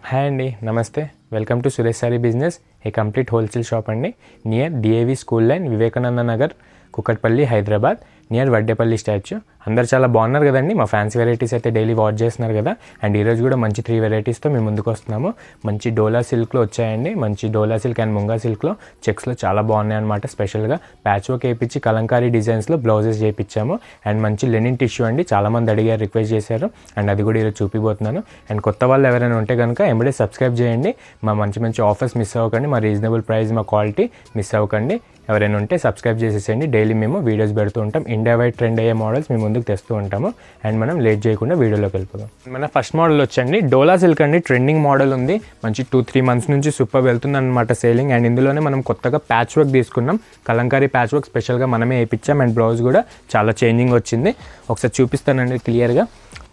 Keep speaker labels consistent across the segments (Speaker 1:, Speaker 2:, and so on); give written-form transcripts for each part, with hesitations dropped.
Speaker 1: Hi అండి, నమస్తే. Welcome to Suresh sari business, a complete wholesale shop అండి. Near DAV school line, Vivekananda Nagar, Kukatpally, Hyderabad, near Vaddepalli statue. అందరు చాలా బాగున్నారు కదండి. మా ఫ్యాన్సీ వెరైటీస్ అయితే డైలీ వాచ్ చేస్తున్నారు కదా. అండ్ ఈరోజు కూడా మంచి 3 వెరైటీస్తో మేము ముందుకు వస్తున్నాము. మంచి డోలా సిల్క్లో వచ్చాయండి. మంచి డోలా సిల్క్ అండ్ ముంగా సిల్క్లో చెక్స్లో చాలా బాగున్నాయి అనమాట. స్పెషల్గా ప్యాచ్ వర్క్ వేయించి కలంకారీ డిజైన్స్లో బ్లౌజెస్ చేయించాము. అండ్ మంచి లెనిన్ టిష్యూ అండి, చాలామంది అడిగారు, రిక్వెస్ట్ చేశారు. అండ్ అది కూడా ఈరోజు చూపిపోతున్నాను. అండ్ కొత్త వాళ్ళు ఎవరైనా ఉంటే కనుక ఎంబడే సబ్స్క్రైబ్ చేయండి. మా మంచి ఆఫర్స్ మిస్ అవ్వకండి, మా రీజనబుల్ ప్రైస్, మా క్వాలిటీ మిస్ అవ్వకండి. ఎవరైనా ఉంటే సబ్స్క్రైబ్ చేసేసేయండి. డైలీ మేము వీడియోస్ పెడుతూ ఉంటాం. ఇండియా వైడ్ ట్రెండ్ అయ్యే మోడల్స్ మేము ముందుకు తెస్తూ ఉంటాము. అండ్ మనం లేట్ చేయకుండా వీడియోలోకి వెళ్ళిపోదాం. మన ఫస్ట్ మోడల్ వచ్చండి డోలా సిల్క్ అండి. ట్రెండింగ్ మోడల్ ఉంది. మంచి 2-3 మంత్స్ నుంచి సూపర్ వెళ్తుంది అనమాట సేలింగ్. అండ్ ఇందులోనే మనం కొత్తగా ప్యాచ్ వర్క్ తీసుకున్నాం. కలంకారీ ప్యాచ్ వర్క్ స్పెషల్గా మనమే వేయించాం. అండ్ బ్లౌజ్ కూడా చాలా చేంజింగ్ వచ్చింది. ఒకసారి చూపిస్తానండి క్లియర్గా.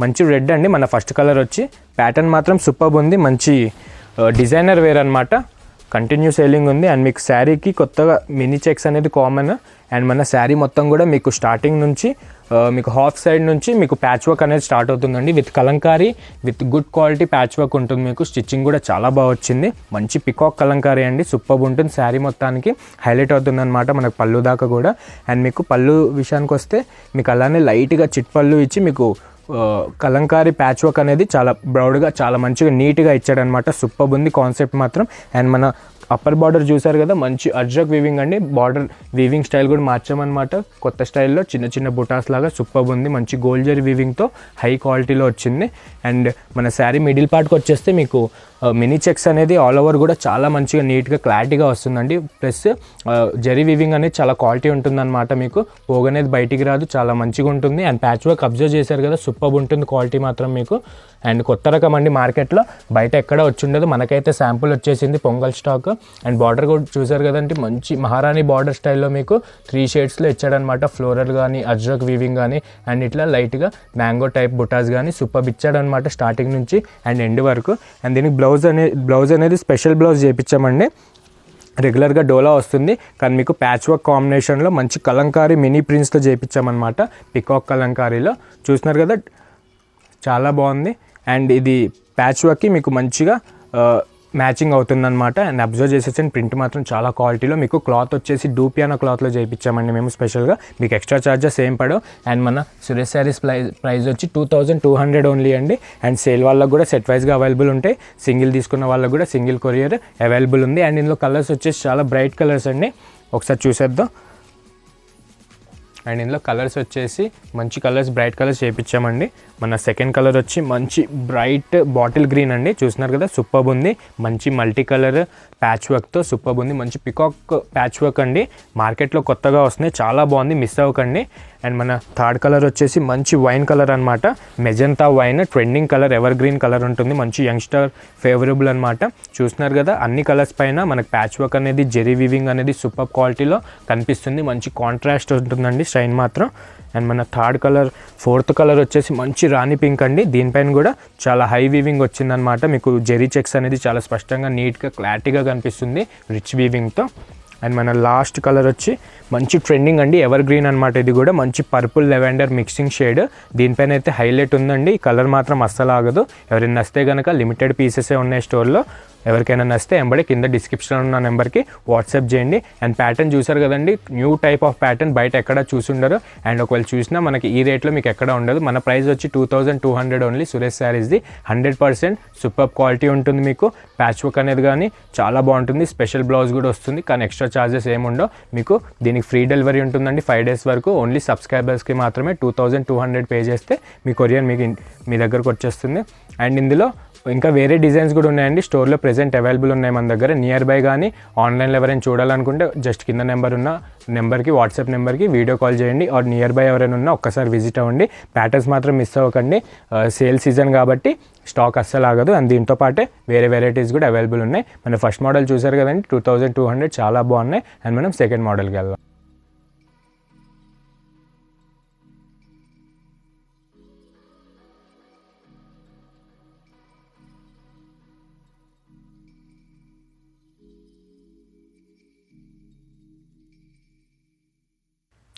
Speaker 1: మంచి రెడ్ అండి మన ఫస్ట్ కలర్ వచ్చి. ప్యాటర్న్ మాత్రం సూపర్ ఉంది. మంచి డిజైనర్ వేర్ అనమాట. కంటిన్యూ సేలింగ్ ఉంది. అండ్ మీకు శారీకి కొత్తగా మినీ చెక్స్ అనేది కామన్. అండ్ మన శారీ మొత్తం కూడా మీకు స్టార్టింగ్ నుంచి మీకు హాఫ్ సైడ్ నుంచి మీకు ప్యాచ్ వర్క్ అనేది స్టార్ట్ అవుతుందండి. With Kalamkari, with good quality patch work ఉంటుంది. మీకు స్టిచ్చింగ్ కూడా చాలా బాగా వచ్చింది. మంచి పికాక్ కలంకారీ అండి, సూపర్ ఉంటుంది. శారీ మొత్తానికి హైలైట్ అవుతుంది అనమాట మనకు పళ్ళు దాకా కూడా. అండ్ మీకు పళ్ళు విషయానికి వస్తే మీకు అలానే లైట్గా చిట్ పళ్ళు ఇచ్చి మీకు కలంకారీ ప్యాచ్ వర్క్ అనేది చాలా బ్రౌడ్గా, చాలా మంచిగా నీట్గా ఇచ్చాడనమాట. సూపర్ ఉంది కాన్సెప్ట్ మాత్రం. అండ్ మన అప్పర్ బార్డర్ చూసారు కదా, మంచి అజ్రక్ వీవింగ్ అండి. బార్డర్ వీవింగ్ స్టైల్ కూడా మార్చామన్నమాట. కొత్త స్టైల్లో చిన్న బుటాస్ లాగా సూపర్ ఉంది. మంచి గోల్డ్ జరీ వీవింగ్తో హై క్వాలిటీలో వచ్చింది. అండ్ మన శారీ మిడిల్ పార్ట్కి వచ్చేస్తే మీకు మినీ చెక్స్ అనేది ఆల్ ఓవర్ కూడా చాలా మంచిగా నీట్గా క్లారిటీగా వస్తుందండి. ప్లస్ జరీ వీవింగ్ అనేది చాలా క్వాలిటీ ఉంటుందన్నమాట. మీకు పోగు అనేది బయటికి రాదు, చాలా మంచిగా ఉంటుంది. అండ్ ప్యాచ్ వర్క్ అబ్జర్వ్ చేశారు కదా, సూపర్ ఉంటుంది క్వాలిటీ మాత్రం మీకు. అండ్ కొత్త రకం అండి, మార్కెట్లో బయట ఎక్కడ వచ్చి ఉండదు. మనకైతే శాంపుల్ వచ్చేసింది పొంగల్ స్టాక్. అండ్ బార్డర్ కూడా చూసారు కదండి, మంచి మహారాణి బార్డర్ స్టైల్లో మీకు 3 షేడ్స్లో ఇచ్చాడనమాట. ఫ్లోరల్ కానీ, అజ్రక్ వీవింగ్ కానీ, అండ్ ఇట్లా లైట్గా మ్యాంగో టైప్ బుటాస్ కానీ సూపర్ ఇచ్చాడనమాట స్టార్టింగ్ నుంచి అండ్ ఎండ్ వరకు. అండ్ దీనికి బ్లౌజ్ అనేది స్పెషల్ బ్లౌజ్ చేయించామండి. రెగ్యులర్గా డోలా వస్తుంది, కానీ మీకు ప్యాచ్ వర్క్ కాంబినేషన్లో మంచి కలంకారీ మినీ ప్రింట్స్తో చేయించామన్నమాట. పికాక్ కలంకారీలో చూస్తున్నారు కదా, చాలా బాగుంది. అండ్ ఇది ప్యాచ్ వర్క్కి మీకు మంచిగా మ్యాచింగ్ అవుతుందన్నమాట. అండ్ అబ్జర్వ్ చేసేసిన ప్రింట్ మాత్రం చాలా క్వాలిటీలో. మీకు క్లాత్ వచ్చేసి డూపియానా క్లాత్లో చేయించామండి మేము స్పెషల్గా. మీకు ఎక్స్ట్రా ఛార్జెస్ ఏం పడవు. అండ్ మన సురేష్ శారీస్ ప్రైస్ వచ్చి 2200 ఓన్లీ అండి. అండ్ సేల్ వాళ్ళకు కూడా సెట్ వైజ్గా అవైలబుల్ ఉంటాయి. సింగిల్ తీసుకున్న వాళ్ళకు కూడా సింగిల్ కొరియర్ అవైలబుల్ ఉంది. అండ్ ఇందులో కలర్స్ వచ్చేసి చాలా బ్రైట్ కలర్స్ అండి. ఒకసారి చూసేద్దాం. అండ్ ఇందులో కలర్స్ వచ్చేసి మంచి కలర్స్, బ్రైట్ కలర్స్ చేయించామండి. మన సెకండ్ కలర్ వచ్చి మంచి బ్రైట్ బాటిల్ గ్రీన్ అండి. చూస్తున్నారు కదా, సూపర్ ఉంది. మంచి మల్టీ కలర్ ప్యాచ్ వర్క్తో సూపర్ ఉంది. మంచి పికాక్ ప్యాచ్ వర్క్ అండి. మార్కెట్లో కొత్తగా వస్తున్నాయి, చాలా బాగుంది, మిస్ అవ్వకండి. అండ్ మన థర్డ్ కలర్ వచ్చేసి మంచి వైన్ కలర్ అనమాట. Magenta wine trending colour, ever green colour ఉంటుంది. మంచి యంగ్స్టర్ ఫేవరబుల్ అనమాట. చూస్తున్నారు కదా, అన్ని కలర్స్ పైన మనకు ప్యాచ్ వర్క్ అనేది, జెరీ వీవింగ్ అనేది సూపర్ క్వాలిటీలో కనిపిస్తుంది. మంచి కాంట్రాస్ట్ ఉంటుందండి స్టైన్ మాత్రం. అండ్ మన ఫోర్త్ కలర్ వచ్చేసి మంచి రాణి పింక్ అండి. దీనిపైన కూడా చాలా హై వీవింగ్ వచ్చిందనమాట. మీకు జెరీ చెక్స్ అనేది చాలా స్పష్టంగా, నీట్గా, క్లారిటీగా కనిపిస్తుంది రిచ్ వీవింగ్తో. అండ్ మన లాస్ట్ కలర్ వచ్చి మంచి ట్రెండింగ్ అండి, ఎవర్ గ్రీన్ అనమాట. ఇది కూడా మంచి పర్పుల్ లెవెండర్ మిక్సింగ్ షేడ్. దీనిపైన అయితే హైలైట్ ఉందండి. కలర్ మాత్రం అస్సలు ఆగదు. ఎవరైనా నచ్చితే కనుక లిమిటెడ్ పీసెసే ఉన్నాయి స్టోర్లో. ఎవరికైనా నచ్చితే ఎంబడే కింద డిస్క్రిప్షన్లో ఉన్న నెంబర్కి వాట్సాప్ చేయండి. అండ్ ప్యాటర్న్ చూసారు కదండి, న్యూ టైప్ ఆఫ్ ప్యాటర్న్, బయట ఎక్కడ చూసుండరు. అండ్ ఒకవేళ చూసినా మనకి ఈ రేట్లో మీకు ఎక్కడ ఉండదు. మన ప్రైస్ వచ్చి 2200 ఓన్లీ. సురేష్ శారీస్ది 100% సూపర్ క్వాలిటీ ఉంటుంది. మీకు ప్యాచ్ వర్క్ అనేది కానీ చాలా బాగుంటుంది. స్పెషల్ బ్లౌజ్ కూడా వస్తుంది, కానీ ఎక్స్ట్రా ఛార్జెస్ ఏముండవు. మీకు దీనికి ఫ్రీ డెలివరీ ఉంటుందండి 5 డేస్ వరకు. ఓన్లీ సబ్స్క్రైబర్స్కి మాత్రమే 2200 పే చేస్తే మీ కొరియర్ మీ దగ్గరకు వచ్చేస్తుంది. అండ్ ఇందులో ఇంకా వేరే డిజైన్స్ కూడా ఉన్నాయండి. స్టోర్లో ప్రెజెంట్ అవైలబుల్ ఉన్నాయి మన దగ్గర. నియర్ బై కానీ ఆన్లైన్లో ఎవరైనా చూడాలనుకుంటే జస్ట్ కింద నెంబర్కి వాట్సాప్ నెంబర్కి వీడియో కాల్ చేయండి. ఆర్ నియర్ బై ఎవరైనా ఉన్నా ఒక్కసారి విజిట్ అవ్వండి. ప్యాటర్న్స్ మాత్రం మిస్ అవ్వకండి. సేల్ సీజన్ కాబట్టి స్టాక్ అస్సలు ఆగదు. అండ్ దీంతో పాటే వేరే వెరైటీస్ కూడా అవైలబుల్ ఉన్నాయి. మన ఫస్ట్ మోడల్ చూసారు కదండి, 2200 చాలా బాగున్నాయి. అండ్ మనం సెకండ్ మోడల్కి వెళ్దాం.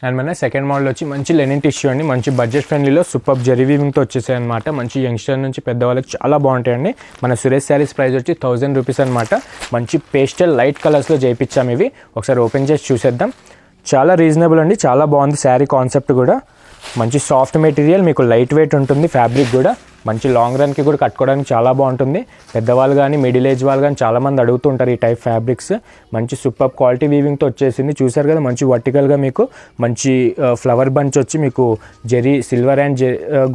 Speaker 1: అండ్ మన సెకండ్ మోడల్ వచ్చి మంచి లెనిన్ టిష్యూ అండి, మంచి బడ్జెట్ ఫ్రెండ్లీలో సూపర్ జెరీ వీవింగ్తో వచ్చేసాయి అనమాట. మంచి యంగ్స్టర్ నుంచి పెద్దవాళ్ళకి చాలా బాగుంటాయండి. మన సురేష్ శారీస్ ప్రైస్ వచ్చి 1000 రూపీస్ అనమాట. మంచి పేస్టల్ లైట్ కలర్స్లో చేయించాము ఇవి. ఒకసారి ఓపెన్ చేసి చూసేద్దాం. చాలా రీజనబుల్ అండి, చాలా బాగుంది శారీ కాన్సెప్ట్ కూడా. మంచి సాఫ్ట్ మెటీరియల్, మీకు లైట్ వెయిట్ ఉంటుంది. ఫ్యాబ్రిక్ కూడా మంచి లాంగ్ రన్కి కూడా కట్టుకోవడానికి చాలా బాగుంటుంది. పెద్దవాళ్ళు కానీ మిడిల్ ఏజ్ వాళ్ళు కానీ చాలామంది అడుగుతుంటారు ఈ టైప్ ఫ్యాబ్రిక్స్. మంచి సూపర్ క్వాలిటీ వీవింగ్తో వచ్చేసింది. చూసారు కదా, మంచి వర్టికల్గా మీకు మంచి ఫ్లవర్ బంచ్ వచ్చి మీకు జెరీ సిల్వర్ అండ్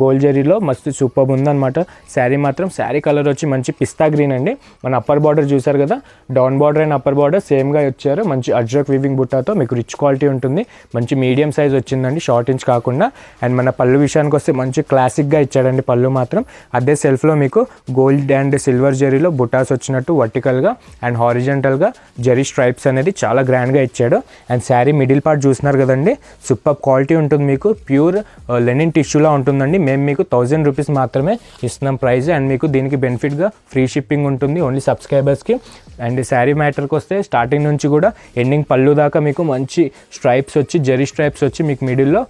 Speaker 1: గోల్డ్ జెరీలో మస్తు సూపర్ ఉందన్నమాట. శారీ మాత్రం శారీ కలర్ వచ్చి మంచి పిస్తా గ్రీన్ అండి. మన అప్పర్ బార్డర్ చూసారు కదా, down border and upper border సేమ్గా వచ్చారు. మంచి అజ్రక్ వీవింగ్ బుట్టాతో మీకు రిచ్ క్వాలిటీ ఉంటుంది. మంచి మీడియం సైజ్ వచ్చిందండి, షార్ట్ ఇంచ్ కాకుండా. అండ్ మన పళ్ళు విషయానికి వస్తే మంచి క్లాసిక్గా ఇచ్చాడండి పళ్ళు మాత్రం. అదే సెల్ఫ్లో మీకు గోల్డ్ అండ్ సిల్వర్ జెరీలో బుటాస్ వచ్చినట్టు వర్టికల్గా అండ్ హారిజెంటల్గా జెరీ స్ట్రైప్స్ అనేది చాలా గ్రాండ్గా ఇచ్చాడు. అండ్ శారీ మిడిల్ పార్ట్ చూస్తున్నారు కదండి, సూపర్ క్వాలిటీ ఉంటుంది. మీకు ప్యూర్ లెనిన్ టిష్యూలా ఉంటుందండి. మేము మీకు 1000 రూపీస్ మాత్రమే ఇస్తున్నాం ప్రైస్. అండ్ మీకు దీనికి బెనిఫిట్గా ఫ్రీ షిప్పింగ్ ఉంటుంది ఓన్లీ సబ్స్క్రైబర్స్కి. అండ్ శారీ మ్యాటర్కి వస్తే స్టార్టింగ్ నుంచి కూడా ఎండింగ్ పళ్ళు దాకా మీకు మంచి స్ట్రైప్స్ వచ్చి జెరీ స్ట్రైప్స్ వచ్చి మీకు మిడిల్లో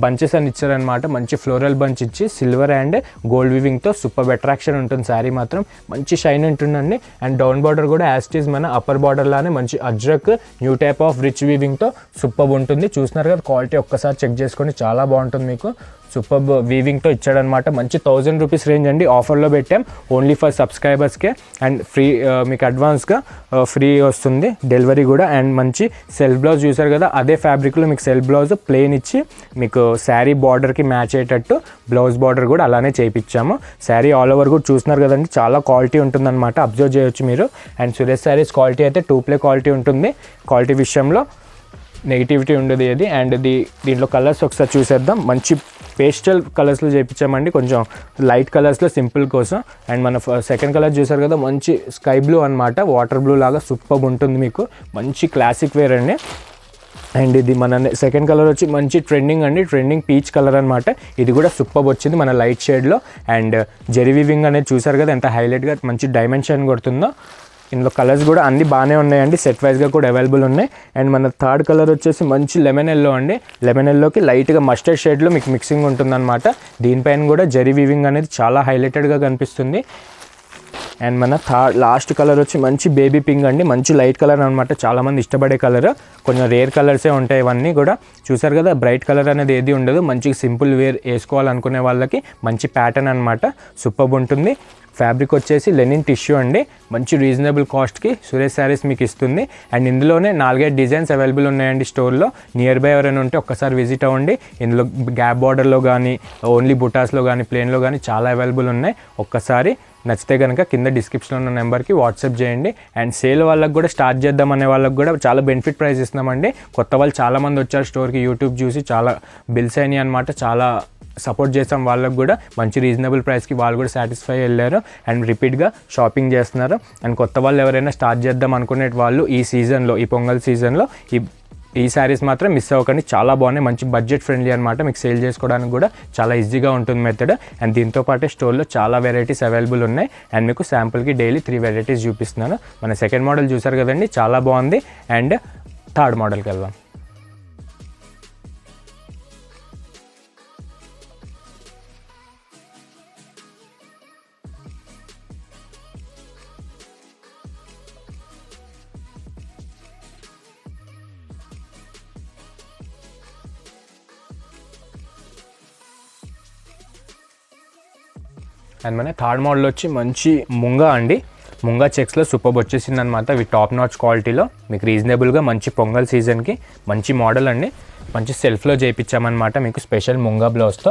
Speaker 1: బంచెస్ అని ఇచ్చారనమాట. మంచి ఫ్లోరల్ బంచ్ ఇచ్చి సిల్వర్ అండ్ గోల్డ్ వీవింగ్తో సూపర్ అట్రాక్షన్ ఉంటుంది. శారీ మాత్రం మంచి షైన్ ఉంటుందండి. అండ్ డౌన్ బార్డర్ కూడా యాస్టీస్ మన అప్పర్ బార్డర్ లానే మంచి ajrak new type of rich వీవింగ్తో సూపర్ ఉంటుంది. చూస్తున్నారు కదా, క్వాలిటీ ఒక్కసారి చెక్ చేసుకోండి, చాలా బాగుంటుంది. మీకు సూపర్ వీవింగ్తో ఇచ్చాడనమాట. మంచి 1000 రూపీస్ రేంజ్ అండి. ఆఫర్లో పెట్టాం ఓన్లీ ఫర్ సబ్స్క్రైబర్స్కే. అండ్ ఫ్రీ మీకు అడ్వాన్స్గా ఫ్రీ వస్తుంది డెలివరీ కూడా. అండ్ మంచి సెల్ఫ్ బ్లౌజ్ చూసారు కదా, అదే ఫ్యాబ్రిక్లో మీకు సెల్ఫ్ బ్లౌజ్ ప్లెయిన్ ఇచ్చి మీకు శారీ బార్డర్కి మ్యాచ్ అయ్యేటట్టు బ్లౌజ్ బార్డర్ కూడా అలానే చేయించాము. శారీ ఆల్ ఓవర్ కూడా చూస్తున్నారు కదండి, చాలా క్వాలిటీ ఉంటుందన్నమాట. అబ్జర్వ్ చేయొచ్చు మీరు. అండ్ సురేష్ శారీస్ క్వాలిటీ అయితే 2 క్వాలిటీ ఉంటుంది. క్వాలిటీ విషయంలో నెగిటివిటీ ఉండదు ఏది. అండ్ దీంట్లో కలర్స్ ఒకసారి చూసేద్దాం. మంచి పేస్టల్ కలర్స్లో చేయించామండి, కొంచెం లైట్ కలర్స్లో సింపుల్ కోసం. అండ్ మన సెకండ్ కలర్ చూసారు కదా, మంచి స్కై బ్లూ అనమాట, వాటర్ బ్లూ లాగా సూపర్ ఉంటుంది. మీకు మంచి క్లాసిక్ వేర్ అండి. అండ్ ఇది మన సెకండ్ కలర్ వచ్చి మంచి ట్రెండింగ్ అండి, ట్రెండింగ్ పీచ్ కలర్ అనమాట. ఇది కూడా సూపర్ వచ్చింది మన లైట్ షేడ్లో. అండ్ జెరీ వీవింగ్ అనేది చూసారు కదా ఎంత హైలైట్గా మంచి డైమెన్షన్ కొడుతుందో. ఇందులో కలర్స్ కూడా అన్నీ బాగానే ఉన్నాయండి, సెట్ వైజ్గా కూడా అవైలబుల్ ఉన్నాయి. అండ్ మన థర్డ్ కలర్ వచ్చేసి మంచి లెమన్ ఎల్లో అండి. లెమన్ ఎల్లోకి లైట్గా మస్టర్డ్ షేడ్లో మీకు మిక్సింగ్ ఉంటుందన్నమాట. దీనిపైన కూడా జెరీ వీవింగ్ అనేది చాలా హైలైటెడ్గా కనిపిస్తుంది. అండ్ మన లాస్ట్ కలర్ వచ్చి మంచి బేబీ పింక్ అండి, మంచి లైట్ కలర్ అనమాట. చాలామంది ఇష్టపడే కలర్, కొంచెం రేర్ కలర్సే ఉంటాయి ఇవన్నీ కూడా. చూసారు కదా, బ్రైట్ కలర్ అనేది ఏది ఉండదు. మంచి సింపుల్ వేర్ వేసుకోవాలనుకునే వాళ్ళకి మంచి ప్యాటర్న్ అనమాట, సూపర్ ఉంటుంది. ఫ్యాబ్రిక్ వచ్చేసి లెనిన్ టిష్యూ అండి. మంచి రీజనబుల్ కాస్ట్కి సురేష్ శారీస్ మీకు ఇస్తుంది. అండ్ ఇందులోనే 4-5 డిజైన్స్ అవైలబుల్ ఉన్నాయండి స్టోర్లో. నియర్ బై ఎవరైనా ఉంటే ఒక్కసారి విజిట్ అవ్వండి. ఇందులో గ్యాప్ బార్డర్లో కానీ ఓన్లీ బుటాస్లో కానీ ప్లేన్లో కానీ చాలా అవైలబుల్ ఉన్నాయి. ఒక్కసారి నచ్చితే కనుక కింద డిస్క్రిప్షన్లో ఉన్న నెంబర్కి వాట్సాప్ చేయండి. అండ్ సేల్ వాళ్ళకి కూడా స్టార్ట్ చేద్దాం అనే వాళ్ళకి కూడా చాలా బెనిఫిట్ ప్రైస్ ఇస్తున్నామండి. కొత్త వాళ్ళు చాలామంది వచ్చారు స్టోర్కి, యూట్యూబ్ చూసి చాలా బిల్స్ అయినాయి అనమాట. చాలా సపోర్ట్ చేస్తాం వాళ్ళకి కూడా. మంచి రీజనబుల్ ప్రైస్కి వాళ్ళు కూడా సాటిస్ఫై వెళ్ళారు అండ్ రిపీట్గా షాపింగ్ చేస్తున్నారు. అండ్ కొత్త వాళ్ళు ఎవరైనా స్టార్ట్ చేద్దాం అనుకునే వాళ్ళు ఈ సీజన్లో, ఈ పొంగల్ సీజన్లో ఈ శారీస్ మాత్రం మిస్ అవ్వకండి. చాలా బాగున్నాయి, మంచి బడ్జెట్ ఫ్రెండ్లీ అనమాట. మీకు సేల్ చేసుకోవడానికి కూడా చాలా ఈజీగా ఉంటుంది మెథడ్. అండ్ దీంతో పాటే స్టోర్లో చాలా వెరైటీస్ అవైలబుల్ ఉన్నాయి. అండ్ మీకు శాంపుల్కి డైలీ 3 వెరైటీస్ చూపిస్తున్నాను. మన సెకండ్ మోడల్ చూసారు కదండి, చాలా బాగుంది. అండ్ థర్డ్ మోడల్కి వెళ్దాం. అండ్ మన థర్డ్ మోడల్ వచ్చి మంచి ముంగా అండి. ముంగా చెక్స్లో సూపర్ వచ్చేసింది అనమాట. ఇవి టాప్ నాచ్ క్వాలిటీలో మీకు రీజనబుల్గా మంచి పొంగల్ సీజన్కి మంచి మోడల్ అండి. మంచి సెల్ఫ్లో చేయించామన్నమాట మీకు స్పెషల్ ముంగా బ్లౌజ్తో.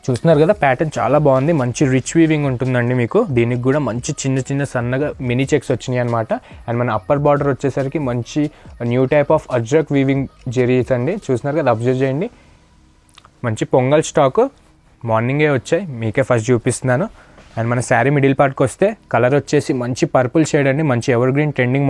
Speaker 1: చూస్తున్నారు కదా, ప్యాటర్న్ చాలా బాగుంది. మంచి రిచ్ వీవింగ్ ఉంటుందండి మీకు. దీనికి కూడా మంచి చిన్న సన్నగా మినీ చెక్స్ వచ్చినాయి అనమాట. అండ్ మన అప్పర్ బార్డర్ వచ్చేసరికి మంచి new type of Ajrak weaving జెరీస్ అండి. చూస్తున్నారు కదా, అబ్జర్వ్ చేయండి. మంచి పొంగల్ స్టాక్ మార్నింగే వచ్చాయి, మీకే ఫస్ట్ చూపిస్తున్నాను. అండ్ మన శారీ మిడిల్ పార్ట్కి వస్తే కలర్ వచ్చేసి మంచి పర్పుల్ షేడ్ అండి, మంచి ఎవర్ గ్రీన్ ట్రెండింగ్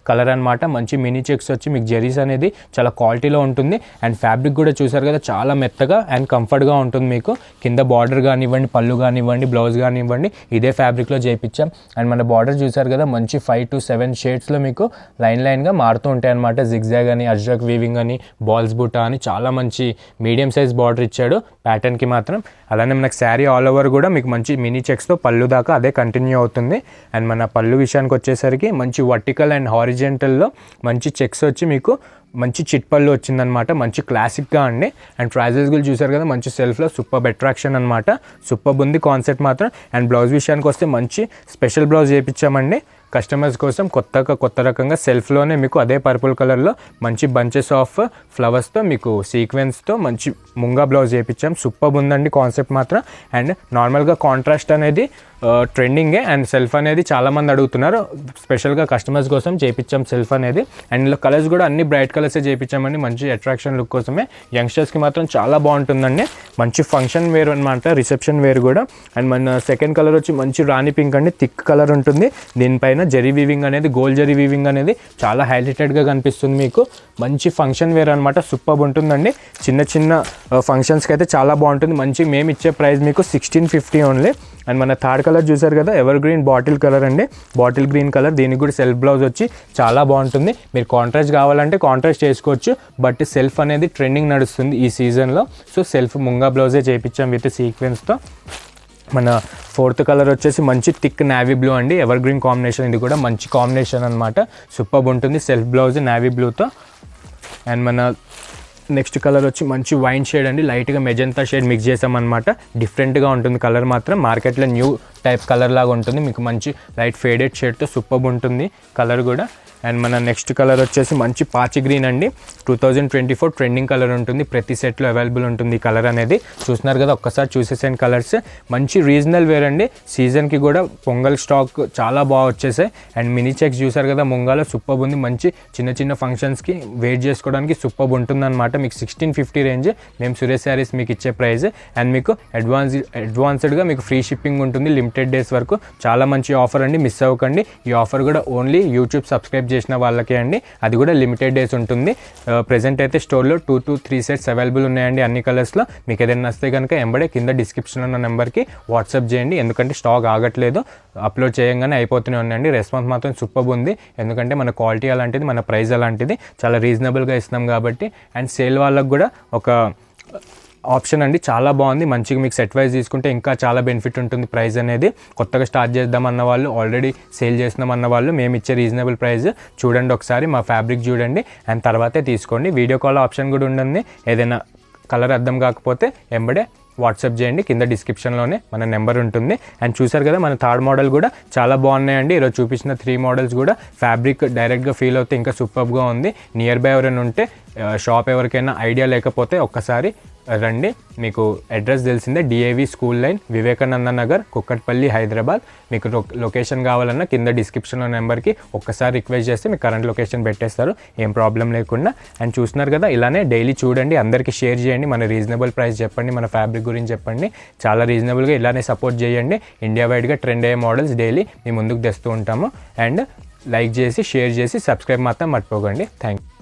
Speaker 1: కలర్ అనమాట. మంచి మినీ చెక్స్ వచ్చి మీకు జెరీస్ అనేది చాలా క్వాలిటీలో ఉంటుంది. అండ్ ఫ్యాబ్రిక్ కూడా చూసారు కదా చాలా మెత్తగా అండ్ కంఫర్ట్గా ఉంటుంది. మీకు కింద బార్డర్ కానివ్వండి, పళ్ళు కానివ్వండి, బ్లౌజ్ కానివ్వండి ఇదే ఫ్యాబ్రిక్లో చేయించాం. అండ్ మన బార్డర్ చూసారు కదా మంచి 5 to 7 షేడ్స్లో మీకు లైన్గా మారుతూ ఉంటాయి అనమాట. జిగ్జాగ్ అని, అజ్రక్ వీవింగ్ అని, బాల్స్ బుటా అని చాలా మంచి మీడియం సైజ్ బార్డర్ ఇచ్చాడు ప్యాటర్న్కి మాత్రం. అలానే మనకు శారీ ఆల్ ఓవర్ కూడా మీకు మంచి మినీ చెక్స్తో పళ్ళు దాకా అదే కంటిన్యూ అవుతుంది. అండ్ మన పళ్ళు విషయానికి వచ్చేసరికి మంచి వర్టికల్ అండ్ హారిజెంటల్లో మంచి చెక్స్ వచ్చి మీకు మంచి చిట్ పళ్ళు వచ్చిందనమాట. మంచి క్లాసిక్గా అండి. అండ్ ట్రైజల్స్ కూడా చూసారు కదా మంచి సెల్ఫ్లో సూపర్ అట్రాక్షన్ అనమాట. సూపర్ ఉంది కాన్సెప్ట్ మాత్రం. అండ్ బ్లౌజ్ విషయానికి వస్తే మంచి స్పెషల్ బ్లౌజ్ చేయించామండి కస్టమర్స్ కోసం. కొత్త రకంగా సెల్ఫ్లోనే మీకు అదే పర్పుల్ కలర్లో మంచి బంచెస్ ఆఫ్ ఫ్లవర్స్తో మీకు సీక్వెన్స్తో మంచి ముంగా బ్లౌజ్ చేయించాం. సూపర్ ఉందండి కాన్సెప్ట్ మాత్రం. అండ్ నార్మల్గా కాంట్రాస్ట్ అనేది ట్రెండింగే. అండ్ సెల్ఫ్ అనేది చాలామంది అడుగుతున్నారు, స్పెషల్గా కస్టమర్స్ కోసం చేయించాం సెల్ఫ్ అనేది. అండ్ ఇందులో కలర్స్ కూడా అన్ని బ్రైట్ కలర్సే చేయించామండి మంచి అట్రాక్షన్ లుక్ కోసమే. యంగ్స్టర్స్కి మాత్రం చాలా బాగుంటుందండి. మంచి ఫంక్షన్ వేర్ అనమాట, రిసెప్షన్ వేర్ కూడా. అండ్ మన సెకండ్ కలర్ వచ్చి మంచి రాణి పింక్ అండి, థిక్ కలర్ ఉంటుంది. దీనిపైన జరీ వీవింగ్ అనేది, గోల్డ్ జరీ వీవింగ్ అనేది చాలా హైలైటెడ్గా కనిపిస్తుంది మీకు. మంచి ఫంక్షన్ వేర్ అనమాట, సూపర్ ఉంటుందండి. చిన్న ఫంక్షన్స్కి అయితే చాలా బాగుంటుంది. మంచి మేము ఇచ్చే ప్రైస్ మీకు 1650 ఓన్లీ. అండ్ మన థర్డ్ కలర్ చూసారు కదా ఎవర్ గ్రీన్ బాటిల్ కలర్ అండి, బాటిల్ గ్రీన్ కలర్. దీనికి కూడా సెల్ఫ్ బ్లౌజ్ వచ్చి చాలా బాగుంటుంది. మీరు కాంట్రాస్ట్ కావాలంటే కాంట్రాస్ట్ చేసుకోవచ్చు, బట్ సెల్ఫ్ అనేది ట్రెండింగ్ నడుస్తుంది ఈ సీజన్లో. సో సెల్ఫ్ ముంగా బ్లౌజే చేయించాం విత్ సీక్వెన్స్తో. మన ఫోర్త్ కలర్ వచ్చేసి మంచి థిక్ నావీ బ్లూ అండి, ఎవర్ గ్రీన్ కాంబినేషన్. ఇది కూడా మంచి కాంబినేషన్ అనమాట, సూపర్ ఉంటుంది. సెల్ఫ్ బ్లౌజ్ నావీ బ్లూతో. అండ్ మన నెక్స్ట్ కలర్ వచ్చి మంచి వైన్ షేడ్ అండి, లైట్గా మెజంతా షేడ్ మిక్స్ చేసామన్నమాట. డిఫరెంట్గా ఉంటుంది కలర్ మాత్రం, మార్కెట్లో న్యూ టైప్ కలర్ లాగా ఉంటుంది మీకు. మంచి లైట్ ఫేడెడ్ షేడ్తో సూపర్ ఉంటుంది కలర్ కూడా. అండ్ మన నెక్స్ట్ కలర్ వచ్చేసి మంచి పాచి గ్రీన్ అండి, 2024 ట్రెండింగ్ కలర్ ఉంటుంది. ప్రతి సెట్లో అవైలబుల్ ఉంటుంది ఈ కలర్ అనేది. చూస్తున్నారు కదా ఒక్కసారి చూసేసాను కలర్స్. మంచి రీజనల్ వేర్ అండి, సీజన్కి కూడా పొంగల్ స్టాక్ చాలా బాగా వచ్చేసాయి. అండ్ మినీ చెక్స్ చూసారు కదా ముంగాలో సూపర్ ఉంది. మంచి చిన్న ఫంక్షన్స్కి వెయిట్ చేసుకోవడానికి సూపర్ ఉంటుందన్నమాట. మీకు 1650 రేంజ్ మేము సురేష్ శారీస్ మీకు ఇచ్చే ప్రైస్. అండ్ మీకు అడ్వాన్స్డ్గా మీకు ఫ్రీ షిప్పింగ్ ఉంటుంది లిమిటెడ్ డేస్ వరకు. చాలా మంచి ఆఫర్ అండి, మిస్ అవ్వకండి. ఈ ఆఫర్ కూడా ఓన్లీ యూట్యూబ్ సబ్స్క్రైబ్ చేసిన వాళ్ళకే అండి, అది కూడా లిమిటెడ్ డేస్ ఉంటుంది. ప్రెజెంట్ అయితే స్టోర్లో 2 to 3 సెట్స్ అవైలబుల్ ఉన్నాయండి అన్ని కలర్స్లో. మీకు ఏదైనా నచ్చితే కనుక ఎంబడే కింద డిస్క్రిప్షన్లో ఉన్న నెంబర్కి వాట్సాప్ చేయండి, ఎందుకంటే స్టాక్ ఆగట్లేదు. అప్లోడ్ చేయగానే అయిపోతూనే ఉన్నాయండి. రెస్పాన్స్ మాత్రం సూపర్ ఉంది, ఎందుకంటే మన క్వాలిటీ అలాంటిది, మన ప్రైస్ అలాంటిది, చాలా రీజనబుల్గా ఇస్తున్నాం కాబట్టి. అండ్ సేల్ వాళ్ళకు కూడా ఒక ఆప్షన్ అండి, చాలా బాగుంది. మంచిగా మీకు సెట్ వైజ్ తీసుకుంటే ఇంకా చాలా బెనిఫిట్ ఉంటుంది ప్రైస్ అనేది. కొత్తగా స్టార్ట్ చేద్దామన్న వాళ్ళు, ఆల్రెడీ సేల్ చేస్తున్నామన్న వాళ్ళు మేము ఇచ్చే రీజనబుల్ ప్రైస్ చూడండి ఒకసారి, మా ఫ్యాబ్రిక్ చూడండి అండ్ తర్వాతే తీసుకోండి. వీడియో కాల్ ఆప్షన్ కూడా ఉంటుంది. ఏదైనా కలర్ అర్థం కాకపోతే ఎంబడే వాట్సాప్ చేయండి, కింద డిస్క్రిప్షన్లోనే మన నెంబర్ ఉంటుంది. అండ్ చూసారు కదా మన థర్డ్ మోడల్ కూడా చాలా బాగున్నాయండి. ఈరోజు చూపించిన 3 మోడల్స్ కూడా ఫ్యాబ్రిక్ డైరెక్ట్గా ఫీల్ అవుతే ఇంకా సూపర్గా ఉంది. నియర్ బై ఎవరైనా ఉంటే షాప్ ఎవరికైనా ఐడియా లేకపోతే ఒక్కసారి రండి. మీకు అడ్రస్ తెలిసిందే, DAV school line, Vivekananda Nagar, Kukatpally, Hyderabad. మీకు లొకేషన్ కావాలన్నా కింద డిస్క్రిప్షన్లో నెంబర్కి ఒక్కసారి రిక్వెస్ట్ చేస్తే మీకు కరెంట్ లొకేషన్ పెట్టేస్తారు, ఏం ప్రాబ్లం లేకుండా. అండ్ చూస్తున్నారు కదా ఇలానే డైలీ చూడండి, అందరికీ షేర్ చేయండి, మన రీజనబుల్ ప్రైస్ చెప్పండి, మన ఫ్యాబ్రిక్ గురించి చెప్పండి. చాలా రీజనబుల్గా ఇలానే సపోర్ట్ చేయండి. ఇండియా వైడ్గా ట్రెండ్ అయ్యే మోడల్స్ డైలీ మీ ముందుకు తెస్తూ ఉంటాము. అండ్ లైక్ చేసి, షేర్ చేసి, సబ్స్క్రైబ్ మాత్రం మర్చిపోకండి. Thank you.